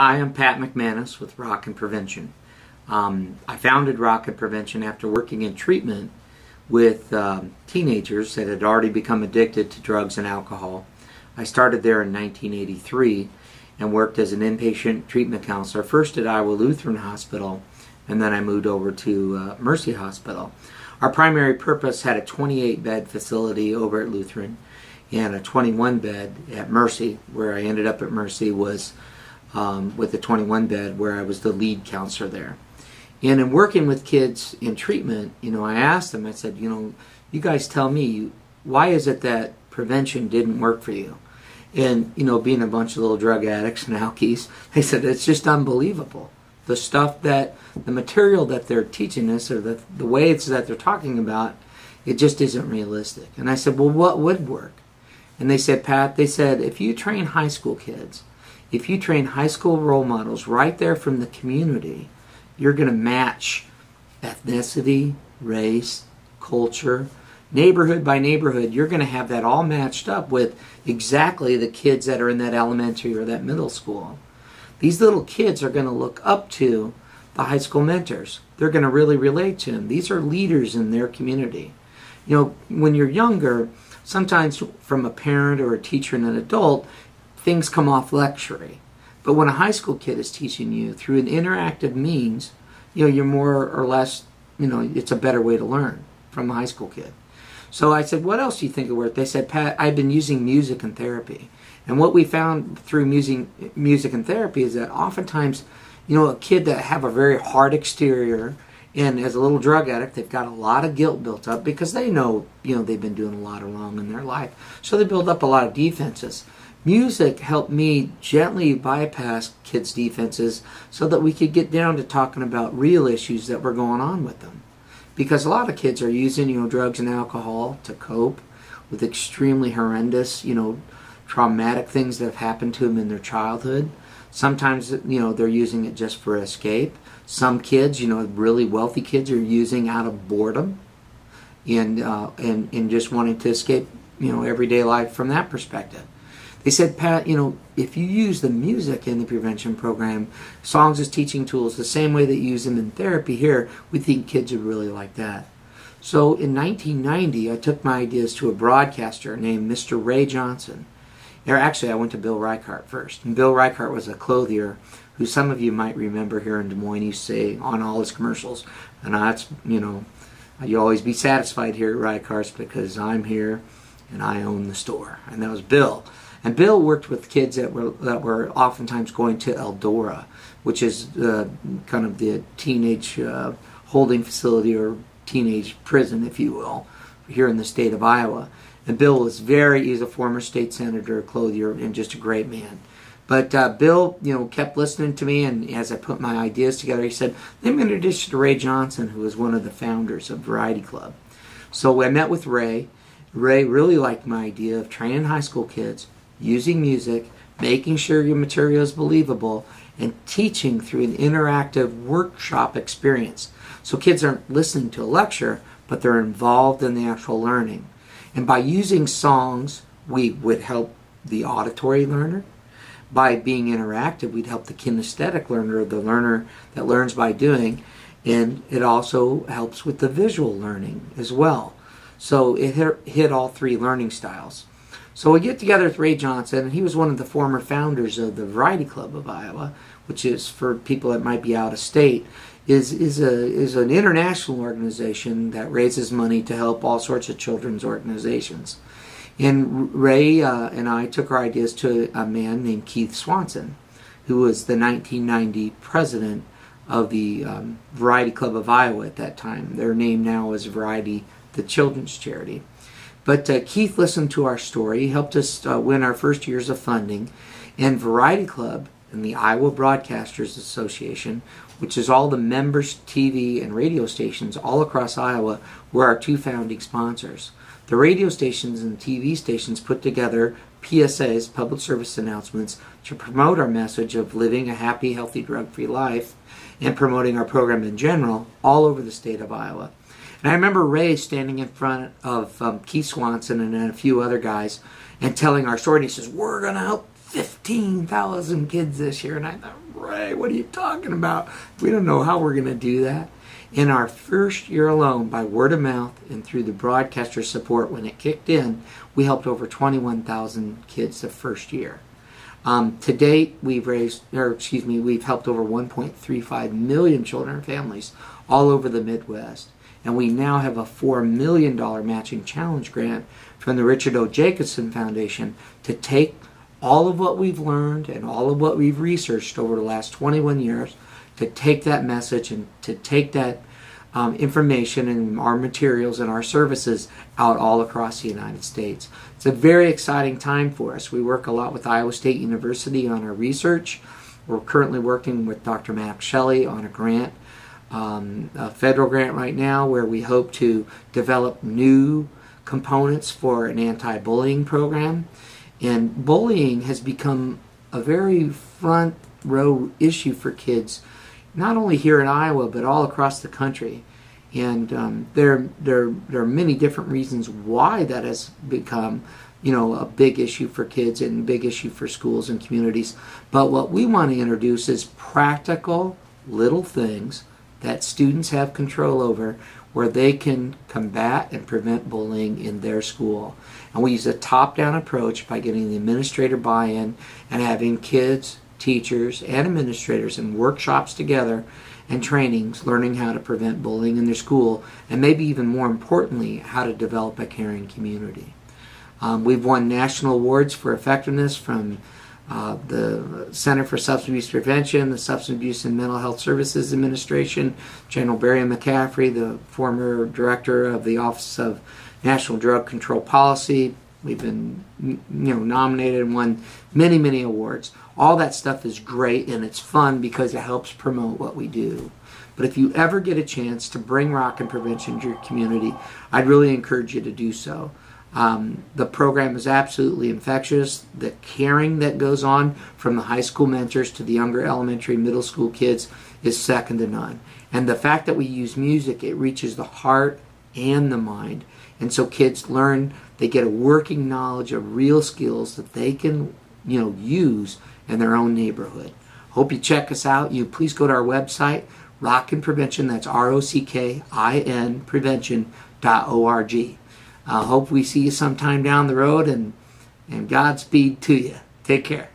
Hi, I'm Pat McManus with Rock and Prevention. I founded Rock and Prevention after working in treatment with teenagers that had already become addicted to drugs and alcohol. I started there in 1983 and worked as an inpatient treatment counselor, first at Iowa Lutheran Hospital, and then I moved over to Mercy Hospital. Our primary purpose had a 28-bed facility over at Lutheran and a 21-bed at Mercy. Where I ended up at Mercy was with the 21-bed, where I was the lead counselor there. And in working with kids in treatment, I asked them, I said, you guys tell me, why is it that prevention didn't work for you? And, being a bunch of little drug addicts and alkies, they said, it's just unbelievable. The material that they're teaching us, or the ways that they're talking about, it just isn't realistic. And I said, well, what would work? And they said, Pat, if you train high school kids, if you train high school role models right there from the community, you're going to match ethnicity, race, culture, neighborhood by neighborhood. You're going to have that all matched up with exactly the kids that are in that elementary or that middle school. These little kids are going to look up to the high school mentors. They're going to really relate to them. These are leaders in their community. When you're younger, sometimes from a parent or a teacher and an adult, things come off lectury. But when a high school kid is teaching you through an interactive means, you're more or less, it's a better way to learn from a high school kid. So I said, what else do you think it worked? They said, Pat, I've been using music and therapy. And what we found through music and therapy is that oftentimes, a kid that have a very hard exterior, and as a little drug addict, they've got a lot of guilt built up because they know, they've been doing a lot of wrong in their life. So they build up a lot of defenses. Music helped me gently bypass kids' defenses so that we could get down to talking about real issues that were going on with them. Because a lot of kids are using, drugs and alcohol to cope with extremely horrendous, traumatic things that have happened to them in their childhood. Sometimes, they're using it just for escape. Some kids, really wealthy kids, are using out of boredom and just wanting to escape, everyday life from that perspective. They said, Pat, if you use the music in the prevention program, songs as teaching tools, the same way that you use them in therapy here, we think kids would really like that. So in 1990, I took my ideas to a broadcaster named Mr. Ray Johnson. Actually, I went to Bill Reichart first. And Bill Reichart was a clothier who some of you might remember here in Des Moines. He used to say on all his commercials, and that's, you always be satisfied here at Reichart's because I'm here and I own the store. And that was Bill. And Bill worked with kids that were oftentimes going to Eldora, which is kind of the teenage holding facility or teenage prison, if you will, here in the state of Iowa. And Bill was he's a former state senator, clothier, and just a great man. But Bill, kept listening to me, and as I put my ideas together, he said, let me introduce you to Ray Johnson, who was one of the founders of Variety Club. So I met with Ray. Ray really liked my idea of training high school kids, using music, making sure your material is believable, and teaching through an interactive workshop experience. So kids aren't listening to a lecture, but they're involved in the actual learning. And by using songs, we would help the auditory learner. By being interactive, we'd help the kinesthetic learner, the learner that learns by doing, and it also helps with the visual learning as well. So it hit all three learning styles. So we get together with Ray Johnson, and he was one of the former founders of the Variety Club of Iowa, which is, for people that might be out of state, is an international organization that raises money to help all sorts of children's organizations. And Ray and I took our ideas to a man named Keith Swanson, who was the 1990 president of the Variety Club of Iowa at that time. Their name now is Variety, the children's charity. But Keith listened to our story. He helped us win our first years of funding. And Variety Club and the Iowa Broadcasters Association, which is all the members' TV and radio stations all across Iowa, were our two founding sponsors. The radio stations and TV stations put together PSAs, public service announcements, to promote our message of living a happy, healthy, drug-free life and promoting our program in general all over the state of Iowa. And I remember Ray standing in front of Keith Swanson and a few other guys and telling our story. And he says, we're going to help 15,000 kids this year. And I thought, pray. What are you talking about? We don't know how we're going to do that. In our first year alone, by word of mouth and through the broadcaster support when it kicked in, we helped over 21,000 kids the first year. To date, we've helped over 1.35 million children and families all over the Midwest. And we now have a $4 million matching challenge grant from the Richard O. Jacobson Foundation to take all of what we've learned and all of what we've researched over the last 21 years, to take that message and to take that information and our materials and our services out all across the United States. It's a very exciting time for us. We work a lot with Iowa State University on our research. We're currently working with Dr. Max Shelley on a grant, a federal grant right now, where we hope to develop new components for an anti-bullying program. And bullying has become a very front row issue for kids, not only here in Iowa, but all across the country. And there are many different reasons why that has become, a big issue for kids and a big issue for schools and communities. But what we want to introduce is practical little things that students have control over, where they can combat and prevent bullying in their school. And we use a top-down approach by getting the administrator buy-in and having kids, teachers, and administrators in workshops together and trainings learning how to prevent bullying in their school, and maybe even more importantly, how to develop a caring community. We've won national awards for effectiveness from the Center for Substance Abuse Prevention, the Substance Abuse and Mental Health Services Administration, General Barry McCaffrey, the former director of the Office of National Drug Control Policy. We've been nominated and won many, many awards. All that stuff is great, and it's fun because it helps promote what we do. But if you ever get a chance to bring rock and prevention to your community, I'd really encourage you to do so. The program is absolutely infectious. The caring that goes on from the high school mentors to the younger elementary, middle school kids is second to none. And the fact that we use music, it reaches the heart and the mind. And so kids learn, they get a working knowledge of real skills that they can, use in their own neighborhood. Hope you check us out. You please go to our website, Rockin Prevention. That's ROCKIN prevention.org. Hope we see you sometime down the road, and Godspeed to you. Take care.